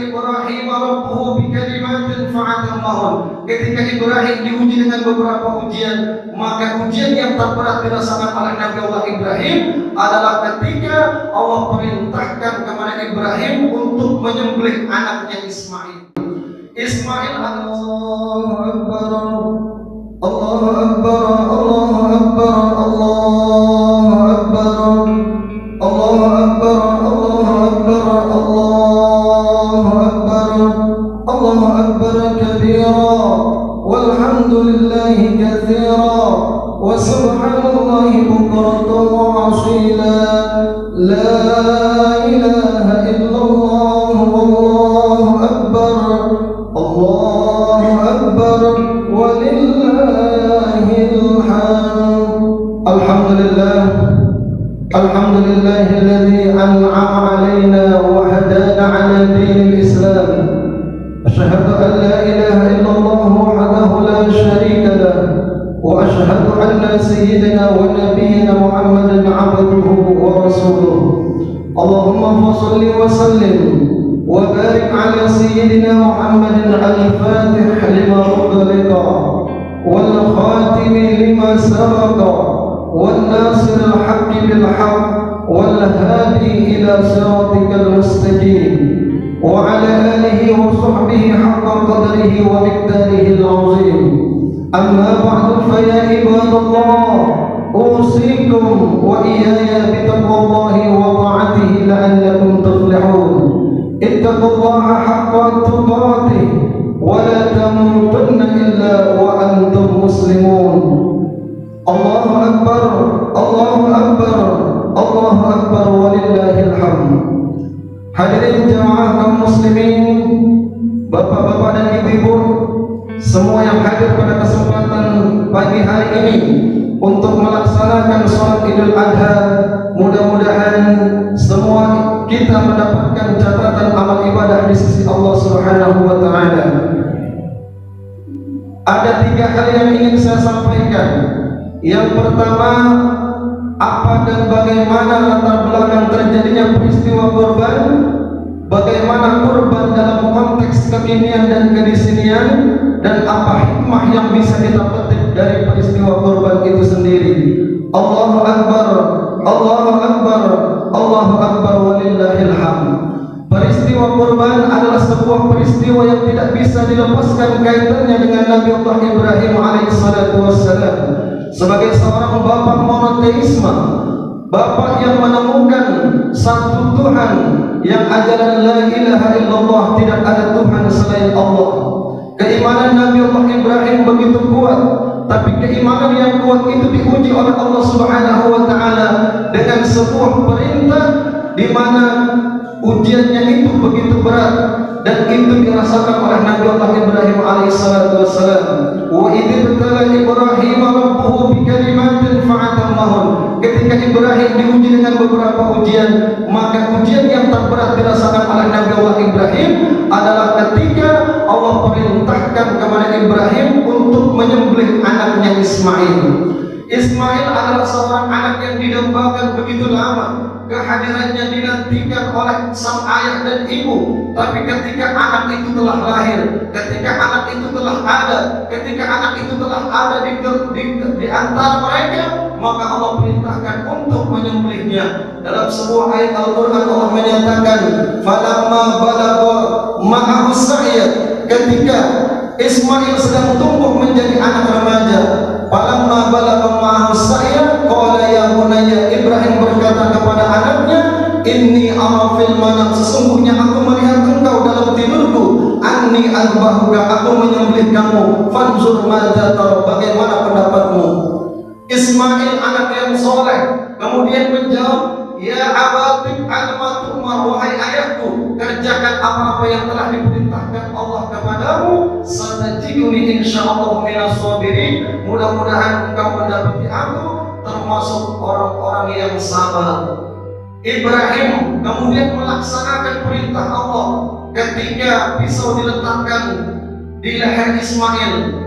Ibrahim rabbuhu bikalimatin fa'atammahun. Ketika Ibrahim diuji dengan beberapa ujian, maka ujian yang terberat dirasakan oleh Nabi Allah Ibrahim adalah ketika Allah perintahkan kepada Ibrahim untuk menyembelih anaknya Ismail. Ismail adalah Allahu Akbar, Allahu Akbar, Allahu Akbar, Allahu Akbar, Allahu Akbar, Allahu Akbar, Allahu Akbar, Allahu Akbar kabira, walhamdulillahi katsira, wa subhanallahi bukratan wa asila, la ilaha illallah, wallahu akbar, Allahu akbar, walillahil hamd. Alhamdulillah, alhamdulillahilladzi an'ama 'alaina wa hadana 'ala dinil Islam. Asyhadu an la ilaha illallah wahdahu la syarika lah, wa asyhadu anna sayyidina wa nabiyyina Muhammadan 'abduhu wa rasuluh. Allahumma shalli wa sallim wa barik 'ala sayyidina Muhammadin al-fatih lima ughliqa wal khatim lima sabaqa والناصر الحق بالحق والهادي إلى صراطك المستقيم وعلى آله وصحبه حق قدره ومقداره العظيم. أما بعد فيا عباد الله، أوصيكم وإياي بتقوى الله وطاعته لعلكم تفلحون. اتقوا الله حق تقاته ولا تموتن إلا وأنتم مسلمون. Allahu Akbar, Allahu Akbar, Allahu Akbar, walillahil hamd. Hadirin jamaah kaum muslimin, bapak-bapak dan ibu-ibu, semua yang hadir pada kesempatan pagi hari ini untuk melaksanakan sholat Idul Adha, mudah-mudahan semua kita mendapatkan catatan amal ibadah di sisi Allah Subhanahu wa taala. Ada 3 hal yang ingin saya sampaikan. Yang pertama, apa dan bagaimana latar belakang terjadinya peristiwa kurban, bagaimana kurban dalam konteks kekinian dan kedisinian, dan apa hikmah yang bisa kita petik dari peristiwa kurban itu sendiri. Allahu Akbar, Allahu Akbar, Allahu Akbar, walillahil hamd. Peristiwa kurban adalah sebuah peristiwa yang tidak bisa dilepaskan kaitannya dengan Nabi Allah Ibrahim alaihissalatu wassalam. Sebagai seorang bapak monoteisme, bapak yang menemukan satu Tuhan yang ajaran la ilaha illallah, tidak ada Tuhan selain Allah. Keimanan Nabi Allah Ibrahim begitu kuat, tapi keimanan yang kuat itu diuji oleh Allah Subhanahu wa taala dengan sebuah perintah di mana ujiannya itu begitu berat, dan itu dirasakan oleh Nabi Allah Ibrahim alaihissalatu wassalam. Wa idh ibtala Ibrahim rabbuhu bikalimatin fa'atammahun. Ketika Ibrahim diuji dengan beberapa ujian, maka ujian yang terberat dirasakan oleh Nabi Allah Ibrahim adalah ketika Allah perintahkan kepada Ibrahim untuk menyembelih anaknya Ismail. Ismail adalah seorang anak yang didambakan begitu lama, kehadirannya dinantikan oleh sang ayah dan ibu. Tapi ketika anak itu telah lahir, ketika anak itu telah ada, ketika anak itu telah ada di antara mereka, maka Allah perintahkan untuk menyembelihnya. Dalam sebuah ayat Al-Quran Allah menyatakan, falamma balagha ma'ahu sa'ya, ketika Ismail sedang tumbuh menjadi anak remaja, falamma balagha ma'ahu sa'ya qala ya bunayya, Ibrahim berkata kepada anaknya, inni ara fil manam, sesungguhnya aku melihat engkau dalam tidurku, anni azbahuka, aku menyembelih kamu, fanzur madza tara, bagaimana pendapatmu. Ismail anak yang soleh kemudian menjawab, ya abati alma tu'mar, wahai ayahku, kerjakan apa-apa yang telah diperintahkan Allah kepadamu, satajiduni insyaallah minas sabirin, mudah-mudahan engkau mendapati aku termasuk orang-orang yang sabar. Ibrahim kemudian melaksanakan perintah Allah ketika pisau diletakkan di leher Ismail.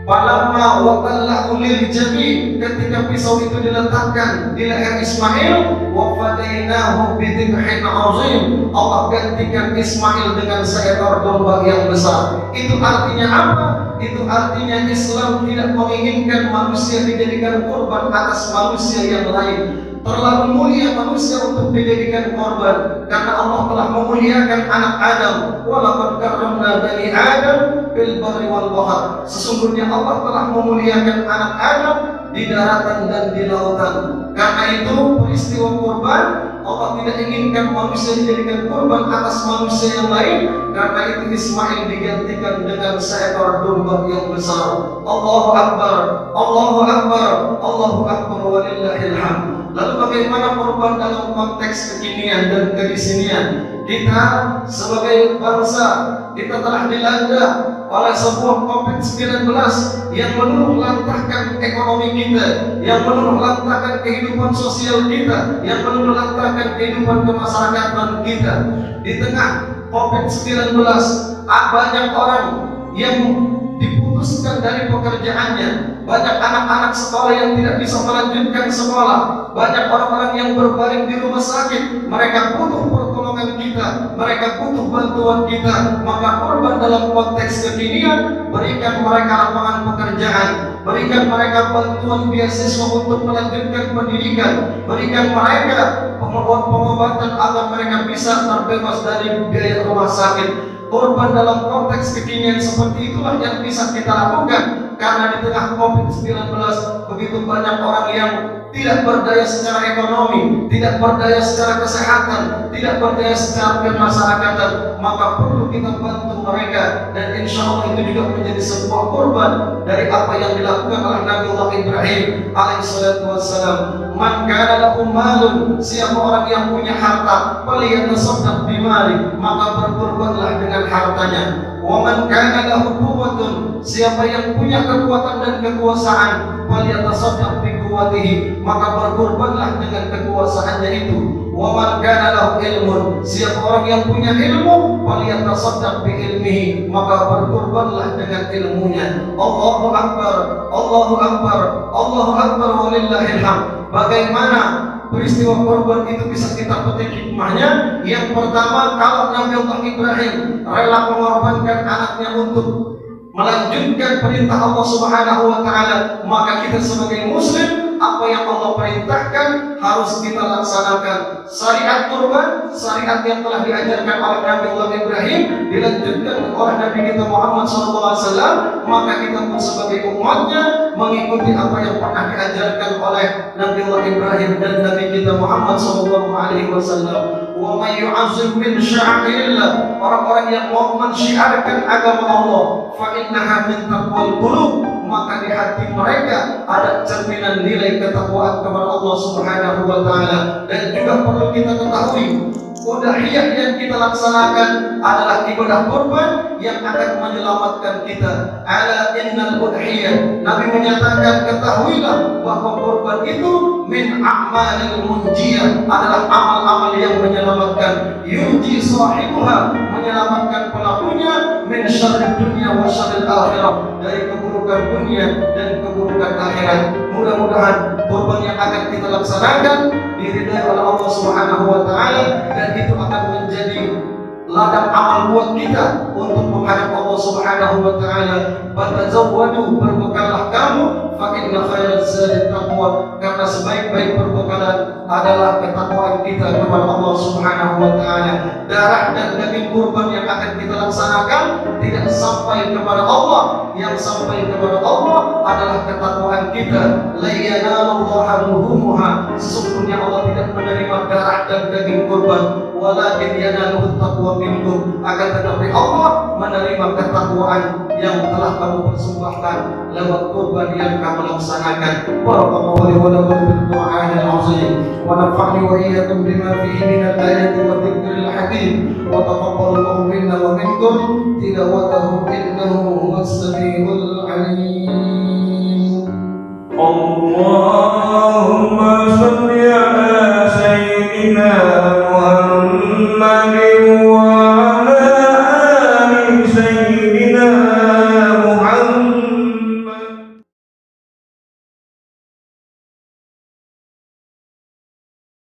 Falamma waqallahu lil jami, ketika pisau itu diletakkan di leher Ismail, wa fadainahu bidhibhin azim, Allah gantikan Ismail dengan seekor domba yang besar. Itu artinya apa? Itu artinya Islam tidak menginginkan manusia dijadikan korban atas manusia yang lain. Terlalu mulia manusia untuk dijadikan korban, karena Allah telah memuliakan anak Adam. Walaqad karramna bani Adam bil barri wal bahr. Sesungguhnya Allah telah memuliakan anak Adam di daratan dan di lautan. Karena itu peristiwa korban, Allah tidak inginkan manusia dijadikan korban atas manusia yang lain. Karena itu Ismail digantikan dengan seekor domba yang besar. Allahu Akbar, Allahu Akbar, Allahu Akbar, walillahil hamd. Lalu bagaimana korban dalam konteks kekinian dan kedisinian? Kita sebagai bangsa, kita telah dilanda oleh sebuah COVID-19 yang meluluhlantahkan ekonomi kita, yang meluluhlantahkan kehidupan sosial kita, yang meluluhlantahkan kehidupan kemasyarakatan kita. Di tengah COVID-19, banyak orang yang diputuskan dari pekerjaannya, banyak anak-anak sekolah yang tidak bisa melanjutkan sekolah, banyak orang-orang yang berbaring di rumah sakit. Mereka butuh pertolongan kita, mereka butuh bantuan kita. Maka korban dalam konteks kekinian, berikan mereka lapangan pekerjaan, berikan mereka bantuan beasiswa untuk melanjutkan pendidikan, berikan mereka pengobatan agar mereka bisa terbebas dari biaya rumah sakit. Korban dalam konteks kekinian seperti itulah yang bisa kita lakukan, karena di tengah COVID-19 begitu banyak orang yang tidak berdaya secara ekonomi, tidak berdaya secara kesehatan, tidak berdaya secara kemasyarakatan. Maka perlu kita bantu mereka, dan insya Allah itu juga menjadi sebuah korban dari apa yang dilakukan oleh Nabi Allah Ibrahim alaihissalatu wassalam. Man kana lahu malun, siapa orang yang punya harta, falyatasaddaq bimali, maka berkorbanlah dengan hartanya. Wa man kana lahu quwwatun, siapa yang punya kekuatan dan kekuasaan, falyatasaddaq bi quwwatihi, maka berkorbanlah dengan kekuasaannya itu. Wa man kana lahu ilmun, siapa orang yang punya ilmu, falyatasaddaq bi ilmihi, maka berkorbanlah dengan ilmunya. Allahu Akbar, Allahu Akbar, Allahu Akbar, walillahil hamd. Bagaimana peristiwa korban itu bisa kita petik hikmahnya? Yang pertama, kalau Nabi Allah Ibrahim rela mengorbankan anaknya untuk melanjutkan perintah Allah Subhanahu wa taala, maka kita sebagai muslim, apa yang Allah perintahkan harus kita laksanakan. Syariat kurban, syariat yang telah diajarkan oleh Nabi Allah Ibrahim, dilanjutkan oleh Nabi kita Muhammad SAW, maka kita pun sebagai umatnya mengikuti apa yang pernah diajarkan oleh Nabi Allah Ibrahim dan Nabi kita Muhammad SAW. Wa may yu'azzim min sya'airillah, orang-orang yang mau mensyiarkan agama Allah, fa innaha min taqwal qulub, maka di hati mereka ada cerminan nilai ketakwaan kepada Allah Subhanahu wa taala. Dan juga perlu kita ketahui, udhiyah yang kita laksanakan adalah ibadah kurban yang akan menyelamatkan kita. Ala innal udhiyah, Nabi menyatakan, ketahuilah bahwa kurban itu min a'malil munjiyah, adalah amal-amal yang menyelamatkan. Yunji sahibuha, menyelamatkan pelakunya, min syarrid dunya wa syarril akhirah, dari keburukan dunia dan keburukan akhirat. Mudah-mudahan kurban yang akan kita laksanakan diridai oleh Allah Subhanahu wa taala, dan itu akan menjadi ladang amal buat kita untuk menghadap Allah Subhanahu wa taala. Fatazawwadu, berbekallah kamu, fa inna khairaz zadi taqwa, karena sebaik-baik perbekalan adalah ketakwaan kita kepada Allah Subhanahu wa taala. Darah dan daging kurban yang akan kita laksanakan tidak sampai kepada Allah, yang sampai kepada Allah adalah ketakwaan kita. La yanalullaha luhumuha, sesungguhnya Allah tidak menerima darah dan daging kurban, walakin yanaluhu taqwa minkum, akan tetapi Allah menerima ketakwaan yang telah kamu persembahkan lewat kurban yang kamu laksanakan. Barakallahu li wa lakum bil Qur'anil azim, wa nafa'ni wa iyyakum bima fihi min al-ayati wa dhikril hakim, wa taqabbalallahu minna wa minkum tilawatahu innahu huwas samiul alim. Allah